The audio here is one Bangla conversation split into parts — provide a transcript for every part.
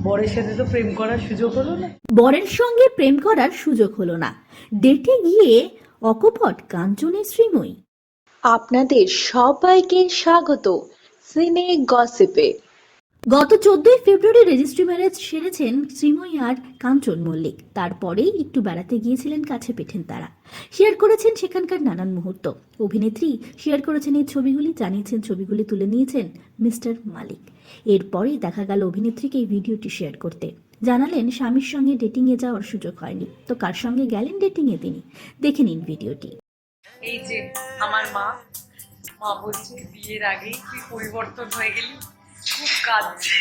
বরের সাথে তো প্রেম করার সুযোগ হলো না। বরের সঙ্গে প্রেম করার সুযোগ হলো না, ডেটে গিয়ে অকপট কাঞ্চনের শ্রীময়ী। আপনাদের সবাইকে স্বাগত সিনে গসিপে। গত 14ই ফেব্রুয়ারি রেজিস্ট্রি ম্যারেজ সেরেছেন শ্রীময়ী আর কাঞ্চন মল্লিক। তারপরেই একটু বেড়াতে গিয়েছিলেন কাছে পেঠেন তারা। শেয়ার করেছেন সেখানকার নানান মুহূর্ত। অভিনেত্রী শেয়ার করেছেন এই ছবিগুলি, জানিয়েছেন ছবিগুলি তুলে নিয়েছেন মিস্টার মালিক। এরপরেই দেখা গেল অভিনেত্রীকে এই ভিডিওটি শেয়ার করতে। জানালেন স্বামীর সঙ্গে ডেটিংয়ে যাওয়ার সুযোগ হয়নি, তো কার সঙ্গে গেলেন ডেটিংয়ে তিনি। দেখে নিন ভিডিওটি। এই যে আমার মা বলছে বিয়ের আগেই তুই পরিবর্তন হয়ে গেলি, খুব কাঁদছে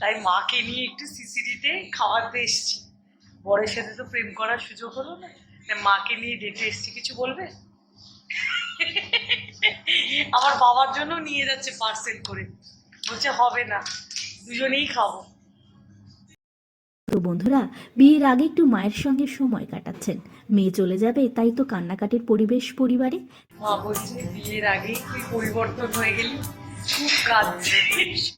তাই মাকে নিয়ে একটু সিসিডিতে খাওয়াতে এসছি। বরের সাথে তো প্রেম করার সুযোগ হলো না, তাই মাকে নিয়ে ডেটে এসছি। কিছু বলবে? আমার বাবার জন্য নিয়ে যাচ্ছে পার্সেল করে, বলছে হবে না, দুজনেই খাবো। তো বন্ধুরা, বিয়ের আগে একটু মায়ের সঙ্গে সময় কাটাচ্ছেন। মেয়ে চলে যাবে, তাই তো কান্নাকাটির পরিবেশ পরিবারে। মা বলছে বিয়ের আগেই তুই পরিবর্তন হয়ে গেলি, খুব কাঁদছে।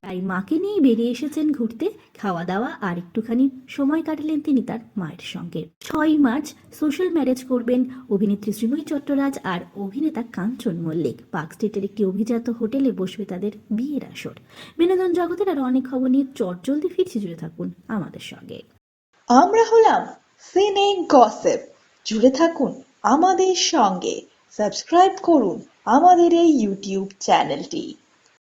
তাই মাকে নিয়ে বেরিয়ে এসেছেন ঘুরতে, খাওয়া দাওয়া আর একটুখানি সময় কাটালেন তিনি তার মায়ের সঙ্গে। 6ই মার্চ সোশ্যাল ম্যারেজ করবেন অভিনেত্রী শ্রীময়ী চট্টরাজ আর অভিনেতা কাঞ্চন মল্লিক। পার্ক স্ট্রিটের একটি অভিজাত হোটেলে বসবে তাদের বিয়ের আসর। বিনোদন জগতের আরো অনেক খবর নিয়ে চটজলদি ফিরছি, জুড়ে থাকুন আমাদের সঙ্গে। আমরা হলাম সিনে গসিপ, জুড়ে থাকুন আমাদের সঙ্গে, সাবস্ক্রাইব করুন আমাদের এই ইউটিউব চ্যানেলটি।